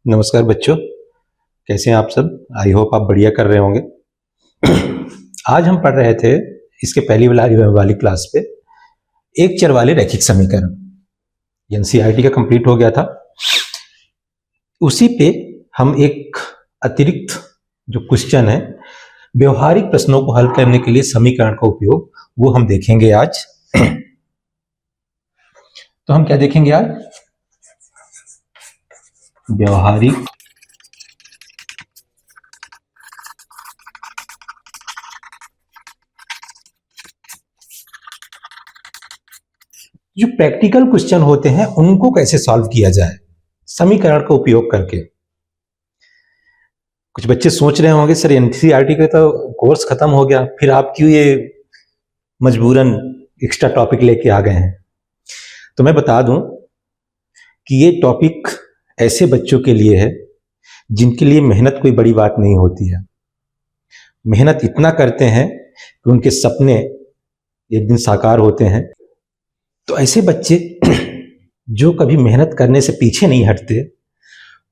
नमस्कार बच्चों, कैसे हैं आप सब। आई होप आप बढ़िया कर रहे होंगे। आज हम पढ़ रहे थे इसके पहली वाली क्लास पे एक चर वाले रैखिक समीकरण। एनसीईआरटी का कंप्लीट हो गया था। उसी पे हम एक अतिरिक्त जो क्वेश्चन है व्यवहारिक प्रश्नों को हल करने के लिए समीकरण का उपयोग, वो हम देखेंगे आज। तो हम क्या देखेंगे आज? व्यवहारिक जो प्रैक्टिकल क्वेश्चन होते हैं उनको कैसे सॉल्व किया जाए समीकरण का उपयोग करके। कुछ बच्चे सोच रहे होंगे सर एनसीईआरटी का तो कोर्स खत्म हो गया, फिर आप क्यों ये मजबूरन एक्स्ट्रा टॉपिक लेके आ गए हैं। तो मैं बता दूं कि ये टॉपिक ऐसे बच्चों के लिए है जिनके लिए मेहनत कोई बड़ी बात नहीं होती है। मेहनत इतना करते हैं कि उनके सपने एक दिन साकार होते हैं। तो ऐसे बच्चे जो कभी मेहनत करने से पीछे नहीं हटते,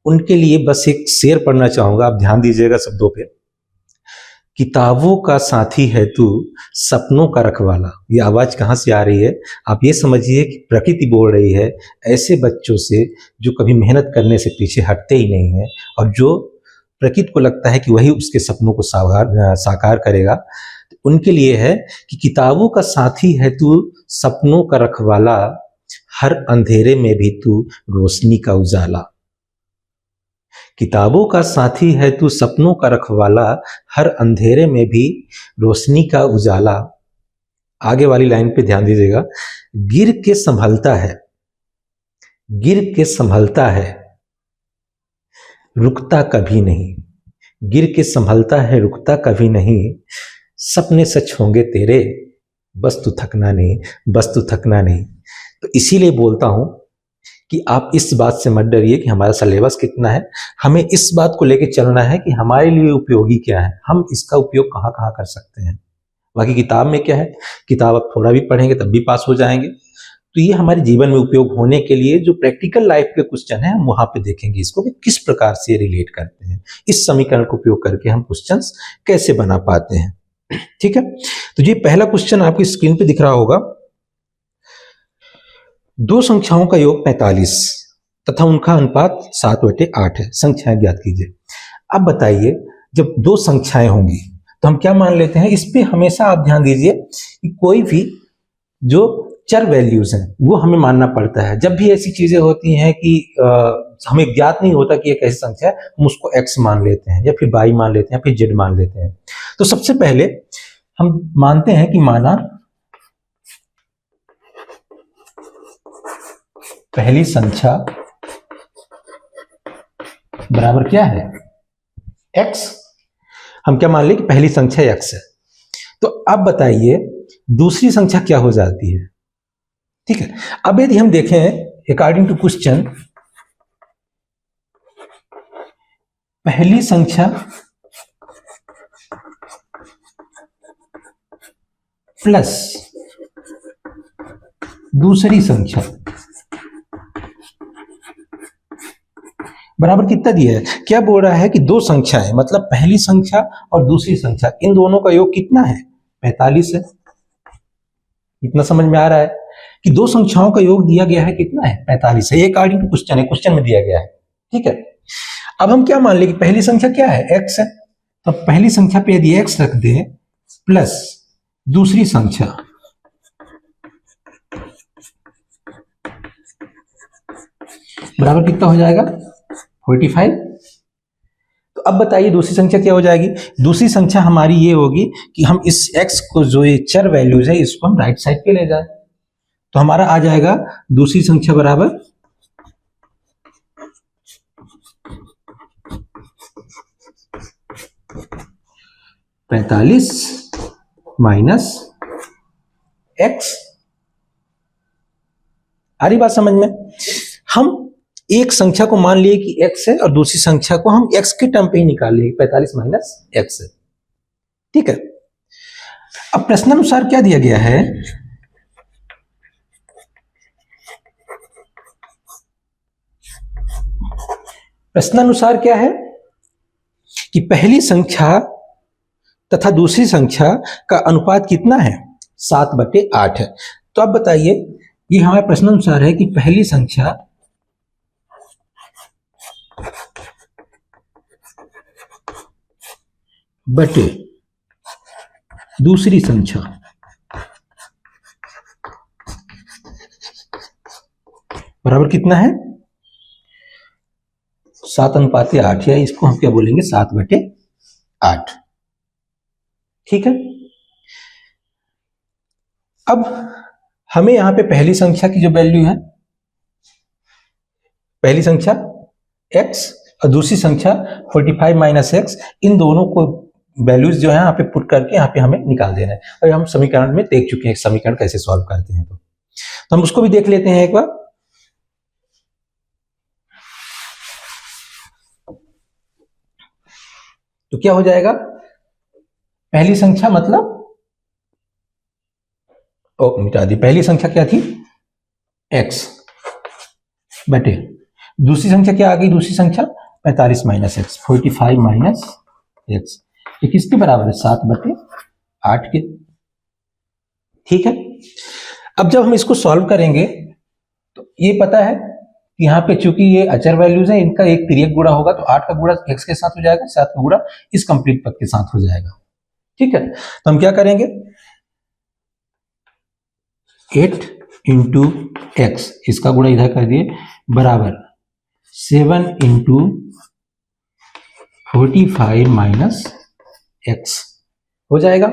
उनके लिए बस एक शेर पढ़ना चाहूंगा। आप ध्यान दीजिएगा शब्दों पे। किताबों का साथी है तू, सपनों का रखवाला। ये आवाज कहां से आ रही है? आप ये समझिए कि प्रकृति बोल रही है ऐसे बच्चों से जो कभी मेहनत करने से पीछे हटते ही नहीं है और जो प्रकृति को लगता है कि वही उसके सपनों को साकार करेगा। तो उनके लिए है कि किताबों का साथी है तू, सपनों का रखवाला, हर अंधेरे में भी तू रोशनी का उजाला। किताबों का साथी है तू, सपनों का रखवाला, हर अंधेरे में भी रोशनी का उजाला। आगे वाली लाइन पे ध्यान दीजिएगा। गिर के संभलता है, गिर के संभलता है, रुकता कभी नहीं। गिर के संभलता है, रुकता कभी नहीं। सपने सच होंगे तेरे, बस तू थकना नहीं, बस तू थकना नहीं। तो इसीलिए बोलता हूं कि आप इस बात से मत डरिए कि हमारा सिलेबस कितना है। हमें इस बात को लेकर चलना है कि हमारे लिए उपयोगी क्या है, हम इसका उपयोग कहाँ कहाँ कर सकते हैं। बाकी किताब में क्या है, किताब आप थोड़ा भी पढ़ेंगे तब भी पास हो जाएंगे। तो ये हमारे जीवन में उपयोग होने के लिए जो प्रैक्टिकल लाइफ के क्वेश्चन है हम वहां पे देखेंगे इसको कि किस प्रकार से रिलेट करते हैं, इस समीकरण का उपयोग करके हम क्वेश्चंस कैसे बना पाते हैं। ठीक है, तो ये पहला क्वेश्चन आपकी स्क्रीन पे दिख रहा होगा। दो संख्याओं का योग 45 तथा उनका अनुपात 7/8 है। संख्याएं ज्ञात कीजिए। अब बताइए, जब दो संख्याएं होंगी तो हम क्या मान लेते हैं? इस पे हमेशा आप ध्यान दीजिए कि कोई भी जो चर वैल्यूज हैं वो हमें मानना पड़ता है। जब भी ऐसी चीजें होती हैं कि हमें ज्ञात नहीं होता कि एक ऐसी संख्या है, हम उसको x मान लेते हैं या फिर y मान लेते हैं या फिर z मान लेते हैं। तो सबसे पहले हम मानते हैं कि माना पहली संख्या बराबर क्या है? x। हम क्या मान लें कि पहली संख्या x है। तो अब बताइए दूसरी संख्या क्या हो जाती है? ठीक है, अब यदि हम देखें अकॉर्डिंग टू क्वेश्चन, पहली संख्या प्लस दूसरी संख्या बराबर कितना दिया है? क्या बोल रहा है कि दो संख्याएं, मतलब पहली संख्या और दूसरी संख्या, इन दोनों का योग कितना है? 45 है। इतना समझ में आ रहा है कि दो संख्याओं का योग दिया गया है कितना है? 45 है। ये अकॉर्डिंग टू क्वेश्चन है, क्वेश्चन में दिया गया है। ठीक है, अब हम क्या मान ले कि पहली संख्या क्या है? x है। तो पहली संख्या पे यदि x रख दे प्लस दूसरी संख्या बराबर कितना हो जाएगा? 45। तो अब बताइए दूसरी संख्या क्या हो जाएगी? दूसरी संख्या हमारी ये होगी कि हम इस x को, जो ये चर वैल्यूज है, इसको हम राइट साइड पे ले जाए। तो हमारा आ जाएगा दूसरी संख्या बराबर 45 माइनस x। आ रही बात समझ में? हम एक संख्या को मान लिए कि x है और दूसरी संख्या को हम x के टर्म पे ही निकाल लिए, 45 माइनस x है। ठीक है, अब प्रश्नानुसार क्या दिया गया है? प्रश्नानुसार क्या है कि पहली संख्या तथा दूसरी संख्या का अनुपात कितना है? 7/8 है। तो अब बताइए, ये हमारे प्रश्नानुसार है कि पहली संख्या बटे दूसरी संख्या बराबर कितना है? 7/8, या इसको हम क्या बोलेंगे? 7/8। ठीक है। अब हमें यहां पे पहली संख्या की जो वैल्यू है, पहली संख्या x और दूसरी संख्या 45 माइनस x, इन दोनों को वैल्यूज जो है यहाँ पे पुट करके यहाँ पे हमें निकाल देना है। और हम समीकरण में देख चुके हैं समीकरण कैसे सॉल्व करते हैं, तो हम उसको भी देख लेते हैं एक बार। तो क्या हो जाएगा? पहली संख्या मतलब मिटा दी, पहली संख्या क्या थी? x बटे दूसरी संख्या क्या आ गई? दूसरी संख्या 45 माइनस x, 45 माइनस x, ये किसके बराबर है? 7/8 के। ठीक है। अब जब हम इसको सॉल्व करेंगे तो ये पता है कि यहाँ पे चूंकि ये अचर वैल्यूज है, इनका एक तिर्यक गुणा होगा, तो 8 का गुणा x के साथ हो जाएगा, 7 का गुणा इस कंप्लीट पद के साथ हो जाएगा। ठीक है। तो हम क्या करेंगे? 8 इंटू एक्स, इसका गुणा इधर कर दिए, बराबर 7 इंटू 45 माइनस एक्स हो जाएगा।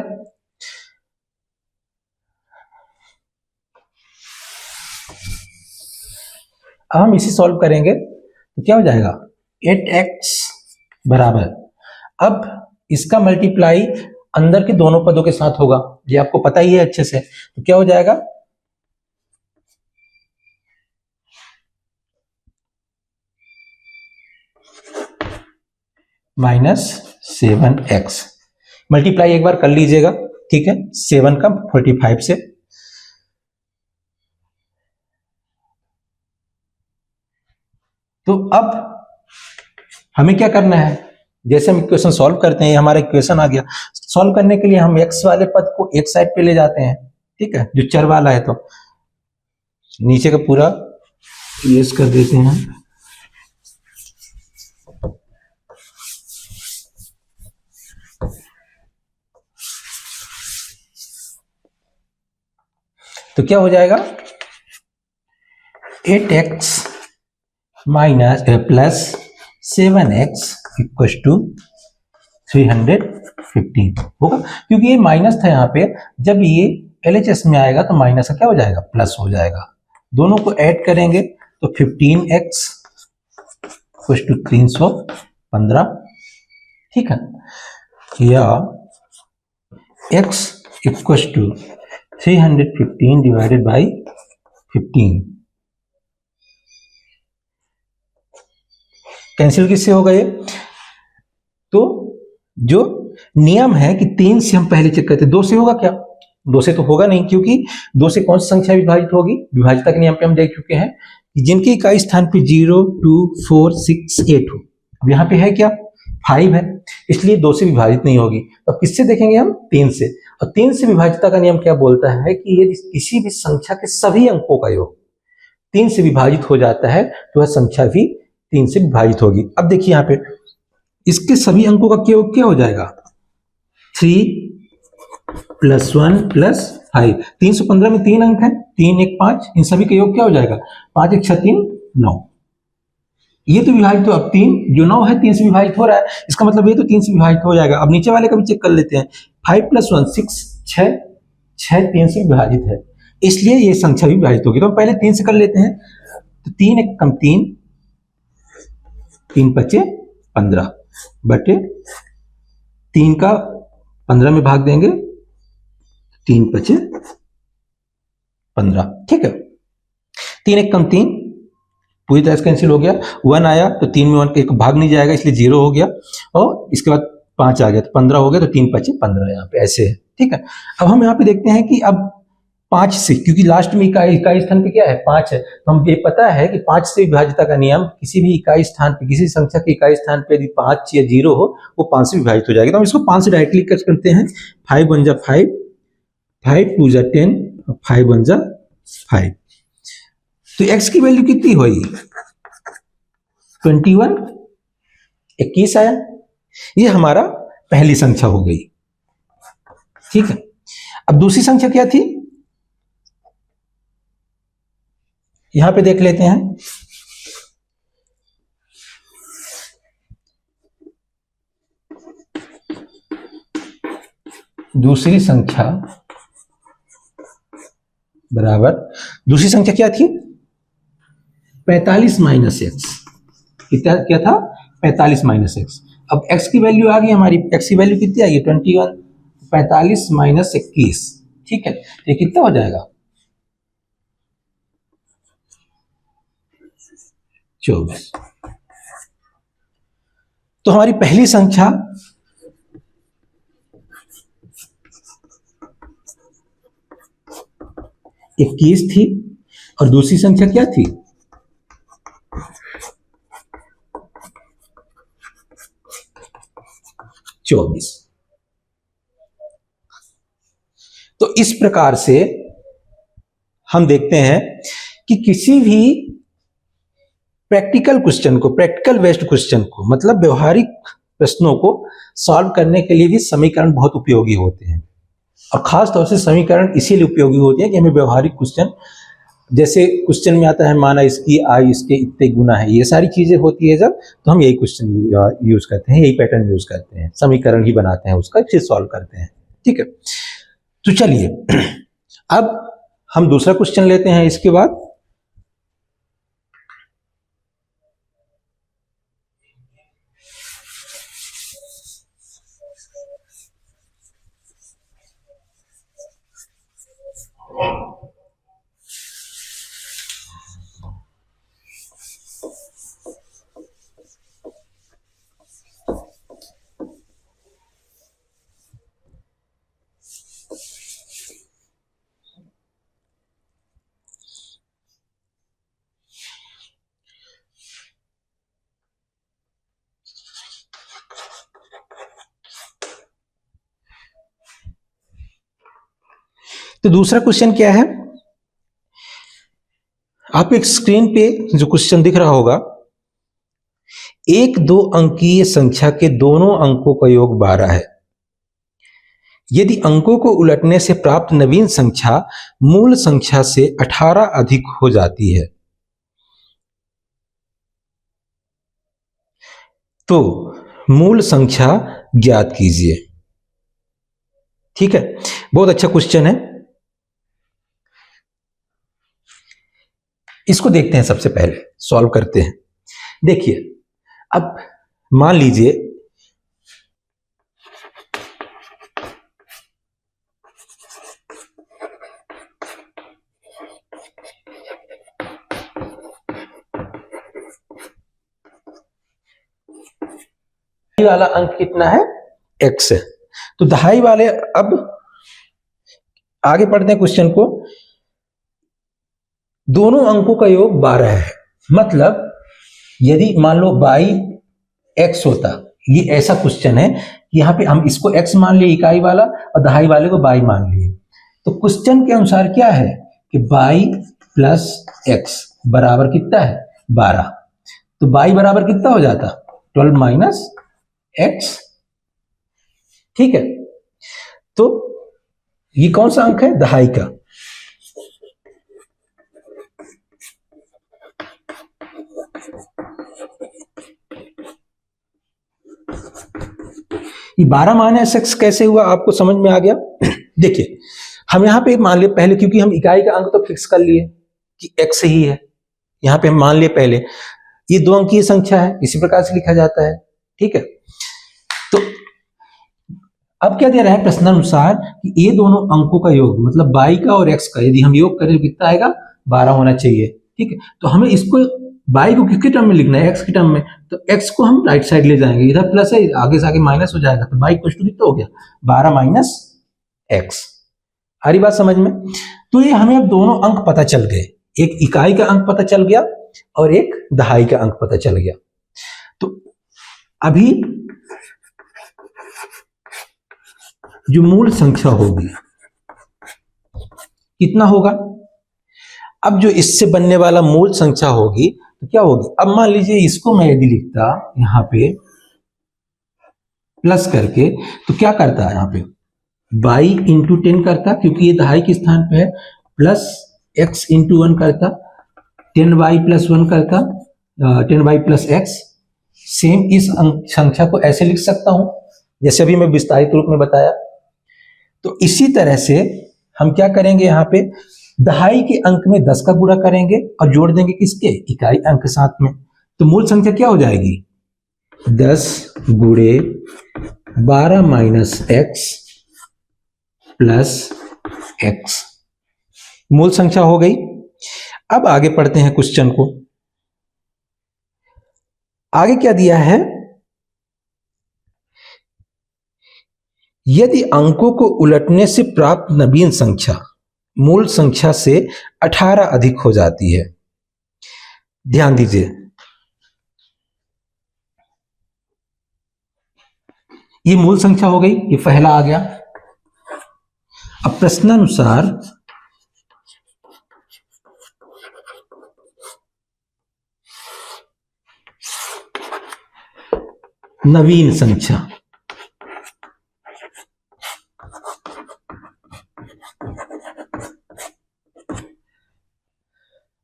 अब हम इसे सॉल्व करेंगे तो क्या हो जाएगा? 8x बराबर, अब इसका मल्टीप्लाई अंदर के दोनों पदों के साथ होगा, ये आपको पता ही है अच्छे से। तो क्या हो जाएगा? -7x, मल्टीप्लाई एक बार कर लीजिएगा। ठीक है, 7 का 45 से, तो अब हमें क्या करना है? जैसे हम इक्वेशन सॉल्व करते हैं, हमारा इक्वेशन आ गया। सॉल्व करने के लिए हम x वाले पद को एक साइड पे ले जाते हैं। ठीक है, जो चर वाला है, तो नीचे का पूरा इरेज कर देते हैं। तो क्या हो जाएगा? 8x minus plus 7x equal to 315 होगा, क्योंकि ये माइनस था यहाँ पे। जब ये LHS में आएगा तो माइनस का क्या हो जाएगा? प्लस हो जाएगा। दोनों को ऐड करेंगे तो 15x इक्वल टू 315। ठीक है, या x equal to 315 divided by 15, cancel किससे होगा ये? तो जो नियम है कि 3 से हम पहले चेक करते, 2 से होगा क्या? 2 से तो होगा नहीं, क्योंकि 2 से कौन सी संख्या विभाजित होगी? विभाजिता के नियम पे हम देख चुके हैं कि जिनकी इकाई स्थान पे 0, 2, 4, 6, 8 हो। अब यहाँ पे है क्या? 5 है, इसलिए 2 से विभाजित नहीं होगी। तो किससे देखेंगे हम? 3 से। और 3 से विभाजिता का नियम क्या बोलता है कि यदि किसी भी संख्या के सभी अंकों का योग 3 से विभाजित हो जाता है तो वह संख्या भी 3 से विभाजित होगी। अब देखिए यहाँ पे इसके सभी अंकों का योग क्या हो जाएगा? 3 + 1 + 5। 315 में 3 अंक है, 3 1 5, इन सभी का योग क्या हो जाएगा? 5 1 6 3 9। ये तो विभाजित हो, अब 3 जो 9 है 3 से विभाजित हो रहा है, इसका मतलब ये तो 3 से विभाजित हो जाएगा। अब नीचे वाले का भी चेक कर लेते हैं। 5 + 1 6, 6 3 से विभाजित है, इसलिए ये संख्या भी विभाजित होगी। तो हम पहले 3 से कर लेते हैं। तो 3 1 कम 3, 3 5 15 बटे 3 का 15 में भाग देंगे, 3 5 15। ठीक है, 3 1 कम 3, पूरी तरह से कैंसिल हो गया। 1 आया तो 3 में 1 का एक भाग नहीं जाएगा, इसलिए 0 हो गया। और इसके बाद 5 आ गया तो 15 हो गया, तो 3 5 15 यहाँ पे ऐसे है। ठीक है, अब हम यहाँ पे देखते हैं कि अब 5 से, क्योंकि लास्ट में इकाई स्थान पे क्या है 5 है, तो हम ये पता है कि 5 से विभाज्यता का नियम, किसी भी इकाई स्थान पे, किसी संख्या के इकाई स्थान पे यदि 5 या 0 हो वो 5 से विभाजित हो जाएगा। तो हम इसको 5 से डायरेक्टली करते हैं। 5 1 जा 5, 5 2 जा 10, 5 1 जा 5। तो x की वैल्यू कितनी हुई 21, 21 आया। ये हमारा पहली संख्या हो गई। ठीक है, अब दूसरी संख्या क्या थी, यहां पे देख लेते हैं। दूसरी संख्या बराबर, दूसरी संख्या क्या थी 45 माइनस एक्स। क्या था 45 माइनस एक्स। अब x की वैल्यू आ गई हमारी, x की वैल्यू कितनी आई 21, 45 माइनस 21। ठीक है, ये कितना हो जाएगा 24। तो हमारी पहली संख्या इक्कीस थी और दूसरी संख्या क्या थी 24। तो इस प्रकार से हम देखते हैं कि किसी भी प्रैक्टिकल क्वेश्चन को, प्रैक्टिकल बेस्ड क्वेश्चन को, मतलब व्यवहारिक प्रश्नों को सॉल्व करने के लिए भी समीकरण बहुत उपयोगी होते हैं। और खास तौर से समीकरण इसीलिए उपयोगी होते हैं कि हमें व्यवहारिक क्वेश्चन, जैसे क्वेश्चन में आता है माना इसकी आई इसके इतने गुना है, ये सारी चीजें होती है जब, तो हम यही क्वेश्चन यूज करते हैं, यही पैटर्न यूज करते हैं, समीकरण ही बनाते हैं उसका, फिर सॉल्व करते हैं। ठीक है, तो चलिए अब हम दूसरा क्वेश्चन लेते हैं इसके बाद। तो दूसरा क्वेश्चन क्या है, आप एक स्क्रीन पे जो क्वेश्चन दिख रहा होगा, एक 2 अंकीय संख्या के दोनों अंकों का योग 12 है। यदि अंकों को उलटने से प्राप्त नवीन संख्या मूल संख्या से 18 अधिक हो जाती है तो मूल संख्या ज्ञात कीजिए। ठीक है, बहुत अच्छा क्वेश्चन है। इसको देखते हैं, सबसे पहले सॉल्व करते हैं। देखिए, अब मान लीजिए वाला अंक कितना है x है, तो दहाई वाले, अब आगे पढ़ते हैं क्वेश्चन को। दोनों अंकों का योग 12 है, मतलब यदि मान लो बाई x होता, ये ऐसा क्वेश्चन है कि यहां पे हम इसको x मान लिए इकाई वाला और दहाई वाले को बाई मान लिए, तो क्वेश्चन के अनुसार क्या है कि बाई प्लस x बराबर कितना है 12, तो बाई बराबर कितना हो जाता 12 माइनस x। ठीक है, तो ये कौन सा अंक है दहाई का, ये 12 माइनस x कैसे हुआ आपको समझ में आ गया। देखिए, हम यहां पे मान लिए पहले, क्योंकि हम इकाई का अंक तो फिक्स कर लिए कि x ही है, यहां पे हम मान लिए पहले ये 2 अंकीय संख्या है, इसी प्रकार से लिखा जाता है। ठीक है, तो अब क्या दे रहा है प्रश्नानुसार कि ये दोनों अंकों का योग, मतलब बाई का और x का, यदि हम योग करें तो कितना आएगा 12 होना चाहिए। ठीक है, तो हमें इसको बाई को किसके टर्म में लिखना है x के टर्म में, तो x को हम राइट साइड ले जाएंगे, इधर प्लस है आगे से आगे माइनस हो जाएगा, तो बाई इक्वल टू कितना हो गया 12 माइनस x। आ रही बात समझ में। तो ये हमें अब दोनों अंक पता चल गए, एक इकाई का अंक पता चल गया और एक दहाई का अंक पता चल गया। तो अभी जो मूल संख्या होगी कितना होगा, अब जो इससे बनने वाला मूल संख्या होगी तो क्या होगी, अब मान लीजिए इसको मैं यदि लिखता यहां पे प्लस करके, तो क्या करता है यहाँ पे y इंटू 10 करता, क्योंकि ये दहाई के स्थान पे है, प्लस x इंटू 1 करता, 10y प्लस 1 करता, 10y प्लस x। सेम इस संख्या को ऐसे लिख सकता हूं जैसे अभी मैं विस्तारित रूप में बताया। तो इसी तरह से हम क्या करेंगे, यहाँ पे दहाई के अंक में 10 का गुणा करेंगे और जोड़ देंगे किसके, इकाई अंक के साथ में। तो मूल संख्या क्या हो जाएगी, 10 गुणे 12 माइनस x प्लस x, मूल संख्या हो गई। अब आगे पढ़ते हैं क्वेश्चन को। आगे क्या दिया है, यदि अंकों को उलटने से प्राप्त नवीन संख्या मूल संख्या से 18 अधिक हो जाती है। ध्यान दीजिए, ये मूल संख्या हो गई, ये पहला आ गया। अब प्रश्नानुसार नवीन संख्या,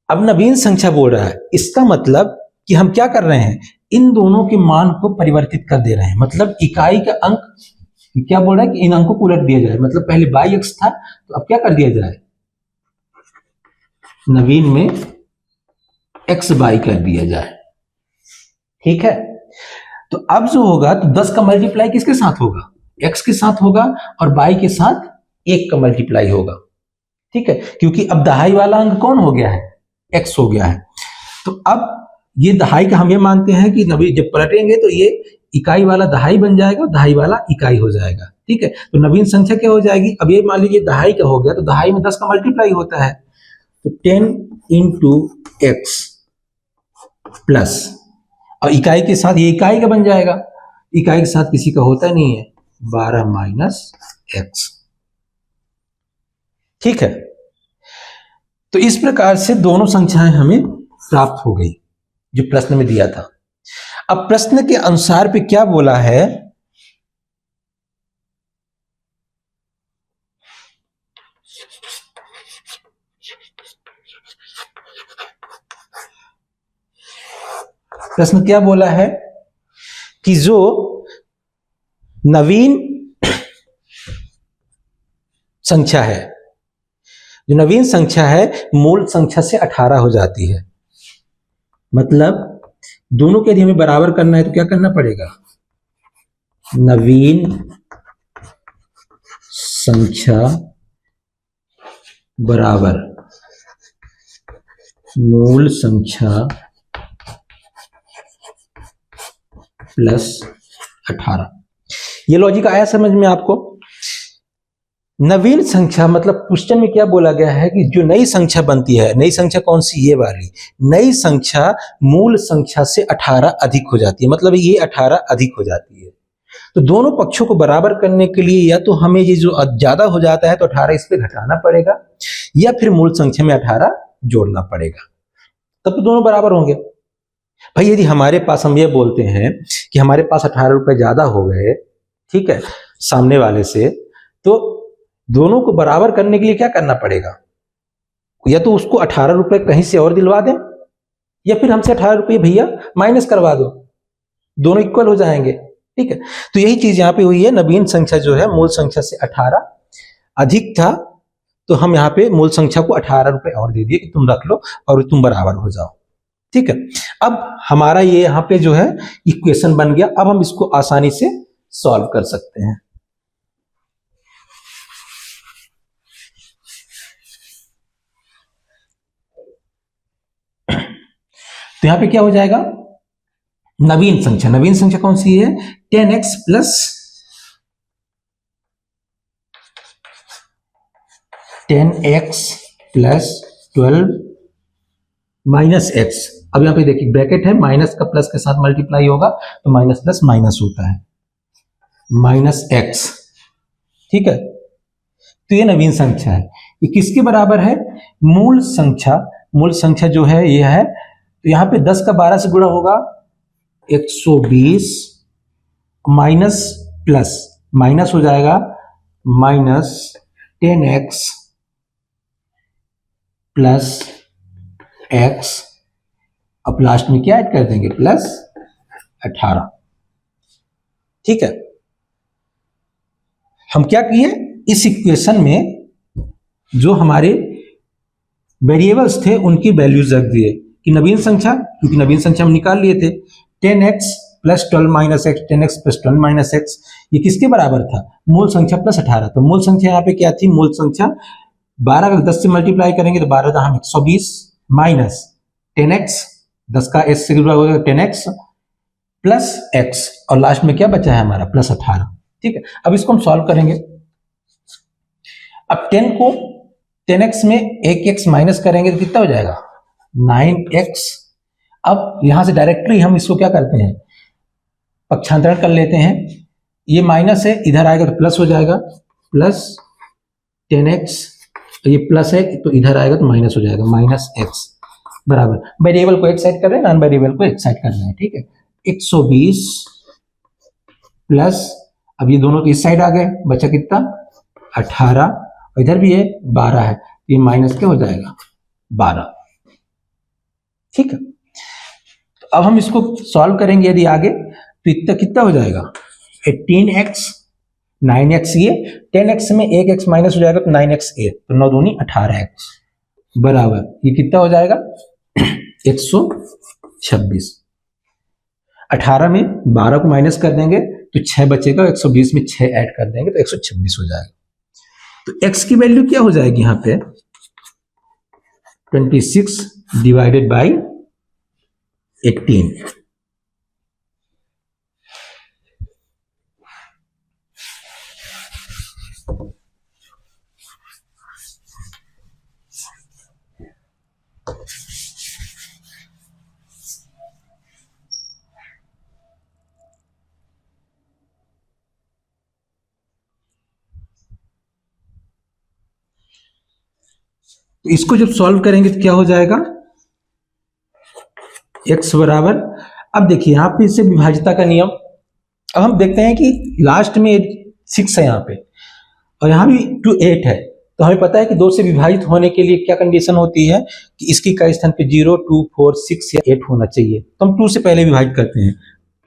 अब नवीन संख्या बोल रहा है, इसका मतलब कि हम क्या कर रहे हैं, इन दोनों के मान को परिवर्तित कर दे रहे हैं। मतलब इकाई का अंक क्या बोल रहा है कि इन अंकों को उलट दिया जाए, मतलब पहले बाई एक्स था तो अब क्या कर दिया जाए, नवीन में एक्स बाई कर दिया जाए। ठीक है, तो अब जो होगा तो 10 का मल्टीप्लाई किसके साथ होगा, एक्स के साथ होगा, और बाई के साथ 1 का मल्टीप्लाई होगा। ठीक है, क्योंकि अब दहाई वाला अंक कौन हो गया है, एक्स हो गया है। तो अब ये दहाई का हम ये मानते हैं कि नवीन जब पलटेंगे तो ये इकाई वाला दहाई बन जाएगा और दहाई वाला इकाई हो जाएगा। ठीक है, तो नवीन संख्या क्या हो जाएगी, अब ये मान लीजिए दहाई का हो गया तो दहाई में 10 का मल्टीप्लाई होता है, तो 10 इंटू एक्स प्लस, और इकाई के साथ ये इकाई का बन जाएगा, इकाई के साथ किसी का होता नहीं है, 12 माइनस एक्स। ठीक है, तो इस प्रकार से दोनों संख्याएं हमें प्राप्त हो गई जो प्रश्न में दिया था। अब प्रश्न के अनुसार पे क्या बोला है, प्रश्न क्या बोला है कि जो नवीन संख्या है, जो नवीन संख्या है मूल संख्या से 18 हो जाती है। मतलब दोनों के यदि हमें बराबर करना है तो क्या करना पड़ेगा, नवीन संख्या बराबर मूल संख्या प्लस 18। ये लॉजिक आया समझ में आपको। नवीन संख्या मतलब क्वेश्चन में क्या बोला गया है कि जो नई संख्या बनती है, नई संख्या कौन सी, ये वाली नई संख्या मूल संख्या से 18 अधिक हो जाती है, मतलब ये 18 अधिक हो जाती है। तो दोनों पक्षों को बराबर करने के लिए या तो हमें ये जो ज्यादा हो जाता है तो 18 इस पे घटाना पड़ेगा, या फिर मूल संख्या में 18 जोड़ना पड़ेगा, तब तो दोनों बराबर होंगे। भाई यदि हमारे पास, हम ये बोलते हैं कि हमारे पास 18 रुपए ज्यादा हो गए, ठीक है, सामने वाले से, तो दोनों को बराबर करने के लिए क्या करना पड़ेगा, या तो उसको 18 रुपए कहीं से और दिलवा दें, या फिर हमसे 18 रुपये भैया माइनस करवा दो, दोनों इक्वल हो जाएंगे। ठीक है, तो यही चीज यहां पे हुई है। नवीन संख्या जो है मूल संख्या से 18 अधिक था, तो हम यहाँ पे मूल संख्या को 18 रुपए और दे दिए कि तुम रख लो और तुम बराबर हो जाओ। ठीक है, अब हमारा ये यहाँ पे जो है इक्वेशन बन गया। अब हम इसको आसानी से सॉल्व कर सकते हैं। तो यहां पे क्या हो जाएगा, नवीन संख्या कौन सी है, 10x plus 10x plus 12 minus x. अब यहाँ पे देखिए ब्रैकेट है, माइनस का प्लस के साथ मल्टीप्लाई होगा तो माइनस प्लस माइनस होता है, माइनस एक्स। ठीक है, तो ये नवीन संख्या है। ये किसके बराबर है? मूल संख्या। मूल संख्या जो है ये है, तो यहाँ पे 10 का 12 से गुणा होगा 120 माइनस प्लस माइनस हो जाएगा माइनस 10x प्लस x, अब लास्ट में क्या ऐड कर देंगे? प्लस 18। ठीक है, हम क्या किए, इस इक्वेशन में जो हमारे वेरिएबल्स थे उनकी वैल्यूज रख दिए कि नवीन संख्या, क्योंकि नवीन संख्या हम निकाल लिए थे 10x plus 12 minus x, 10x plus 12 minus x, ये किसके बराबर था? मूल संख्या प्लस 18। तो मूल संख्या यहाँ पे क्या थी? मूल संख्या 12 का 10 से मल्टीप्लाई करेंगे तो 12 हम 120 माइनस 10x, 10 का s से गुणा होगा 10x प्लस x, और लास्ट में क्या बचा है हमारा? प्लस 18। ठीक है, अब इसको हम सॉल्व करेंगे। अब 10 को 10x में एक x माइनस करेंगे तो कितना हो जाएगा? 9x। अब यहां से डायरेक्टली हम इसको क्या करते हैं? पक्षांतरण कर लेते हैं। ये माइनस है, इधर आएगा तो प्लस हो जाएगा, प्लस 10x, ये प्लस है तो इधर आएगा तो माइनस हो जाएगा, माइनस x बराबर, वेरिएबल को एक साइड कर रहे हैं, नॉन वेरिएबल को एक साइड कर रहे हैं। ठीक है, 120 प्लस, अब ये दोनों तो इस साइड आ गए, बचा कितना? 18, इधर भी है 12 है, ये माइनस क्या हो जाएगा? 12। ठीक है, तो अब हम इसको सॉल्व करेंगे यदि आगे, तो इतना कितना हो जाएगा? 18x 9x, ये 10x में एक x माइनस हो जाएगा तो 9x ए, तो 9 दूनी 18x बराबर, ये कितना हो जाएगा? 126। 18 में 12 को माइनस कर देंगे तो 6 बचेगा, 120 में 6 ऐड कर देंगे तो 126 हो जाएगा। तो x की वैल्यू क्या हो जाएगी यहाँ पे? 26 डिवाइडेड बाई 18। तो इसको जब सॉल्व करेंगे तो क्या हो जाएगा? x बराबर, अब देखिए यहाँ पे इससे विभाज्यता का नियम, अब हम देखते हैं कि लास्ट में 6 है यहाँ पे और यहाँ भी 2 8 है, तो हमें पता है कि 2 से विभाजित होने के लिए क्या कंडीशन होती है कि इसकी का स्थान पे 0 2 4 6 या 8 होना चाहिए, तो हम 2 से पहले विभाजित करते हैं,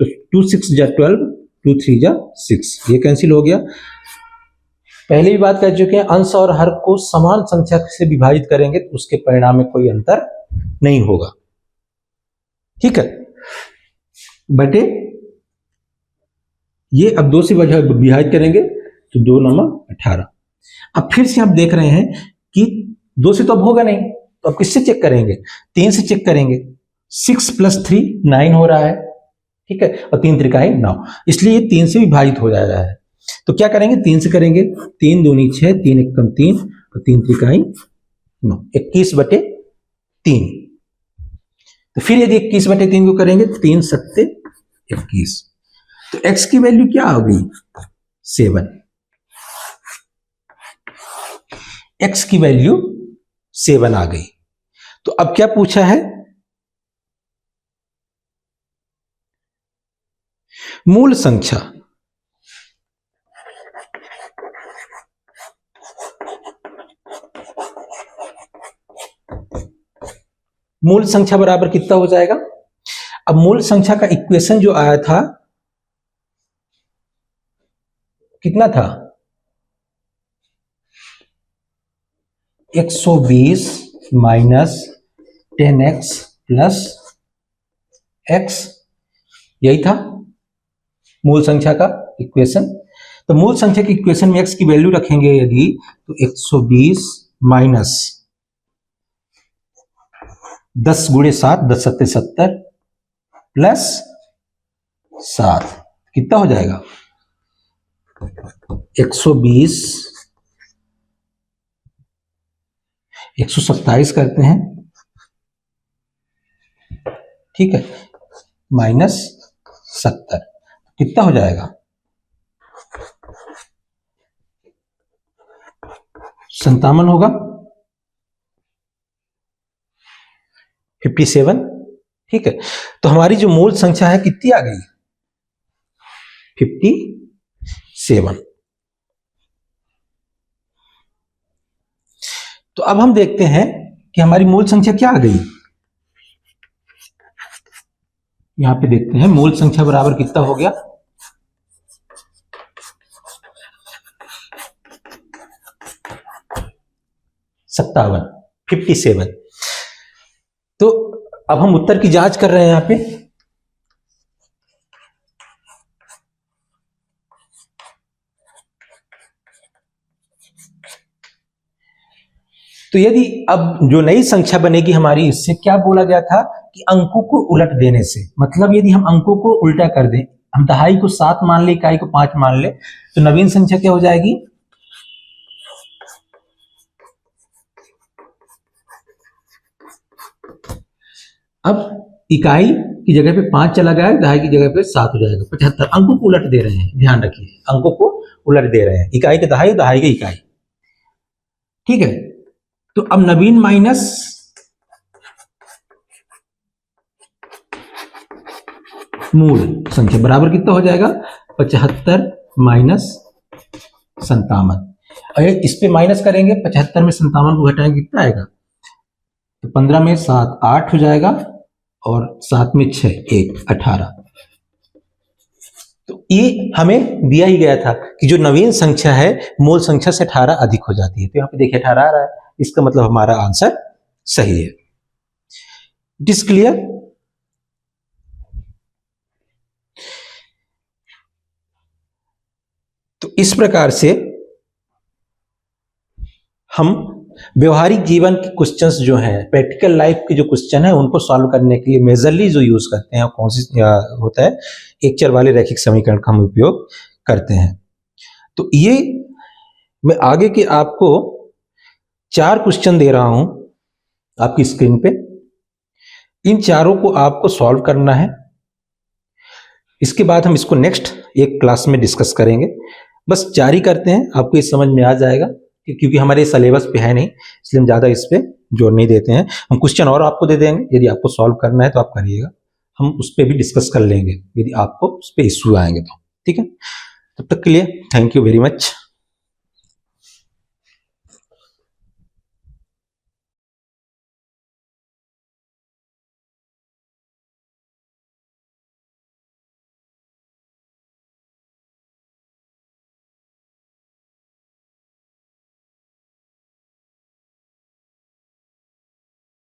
तो 2 6 जा 12, 2 3 जा 6, ये कैंसिल हो गया। पहले भी बात कर चुके हैं, अंश और हर को समान संख्या से विभाजित करेंगे तो उसके परिणाम में कोई अंतर नहीं होगा। ठीक है, बटे ये अब 2 से विभाजित करेंगे तो 2 9 18। अब फिर से आप देख रहे हैं कि 2 से तो अब होगा नहीं, तो अब किससे चेक करेंगे? 3 से चेक करेंगे। 6 प्लस 3 9 हो रहा है। ठीक है, और 3 त्रिकाई 9, इसलिए ये 3 से विभाजित हो जा रहा है। तो क्या करेंगे? 3 से करेंगे, 3 दूनी 6, 3 एकम 3 और 3 त्रिकाई 9, 21 बटे 3। तो फिर यदि 21 बटे 3 को करेंगे, 3 सत्ते 21, तो x की वैल्यू क्या आ गई? 7। x की वैल्यू 7 आ गई। तो अब क्या पूछा है? मूल संख्या। मूल संख्या बराबर कितना हो जाएगा? अब मूल संख्या का इक्वेशन जो आया था कितना था? 120 माइनस 10x प्लस x, यही था मूल संख्या का इक्वेशन। तो मूल संख्या के इक्वेशन में x की वैल्यू रखेंगे यदि, तो 120 माइनस 10 गुणे 7, 10 सत्ते 70 प्लस 7, कितना हो जाएगा? 120 127 करते हैं, ठीक है, -70 कितना हो जाएगा? 57 होगा, 57, ठीक है। तो हमारी जो मूल संख्या है कितनी आ गई? 57। तो अब हम देखते हैं कि हमारी मूल संख्या क्या आ गई। यहां पे देखते हैं मूल संख्या बराबर कितना हो गया? 57। तो अब हम उत्तर की जांच कर रहे हैं यहां पे। तो यदि अब जो नई संख्या बनेगी हमारी, इससे क्या बोला गया था कि अंकों को उलट देने से, मतलब यदि हम अंकों को उल्टा कर दें, हम दहाई को 7 मान ले, इकाई को 5 मान ले, तो नवीन संख्या क्या हो जाएगी? अब इकाई की जगह पे 5 चला गया, दहाई की जगह पे 7 हो जाएगा, 75। अंकों को उलट दे रहे हैं, ध्यान रखिए, अंकों को उलट दे रहे हैं, इकाई के दहाई, दहाई के इकाई, ठीक है। तो अब नवीन माइनस मूल संख्या बराबर कितना हो जाएगा? 75 माइनस 57। अगर इस पे माइनस करेंगे, 75 में 57 को घटाएंगे, कितना आएगा? तो 15 में 7 8 हो जाएगा, और 7 में 6 1 18। तो ये हमें दिया ही गया था कि जो नवीन संख्या है मूल संख्या से 18 अधिक हो जाती है। तो यहाँ पे देखिए 18 आ रहा है, इसका मतलब हमारा आंसर सही है। It is clear? तो इस प्रकार से हम व्यवहारिक जीवन के क्वेश्चंस जो हैं, प्रैक्टिकल लाइफ के जो क्वेश्चन है, उनको सॉल्व करने के लिए मेजरली जो यूज करते हैं कौन सी होता है, एक चर वाले रैखिक समीकरण का हम उपयोग करते हैं। तो ये मैं आगे के आपको 4 क्वेश्चन दे रहा हूं आपकी स्क्रीन पे, इन चारों को आपको सॉल्व करना है। इसके बाद हम इसको नेक्स्ट एक क्लास में डिस्कस करेंगे। बस जारी करते हैं, आपको ये समझ में आ जाएगा, क्योंकि हमारे सिलेबस पे है नहीं, इसलिए हम ज़्यादा इस पे जोर नहीं देते हैं। हम क्वेश्चन और आपको दे देंगे, यदि आपको सॉल्व करना है तो आप करिएगा, हम उस पर भी डिस्कस कर लेंगे यदि आपको उस पर इश्यू आएंगे तो, ठीक है। तब तक के लिए थैंक यू वेरी मच।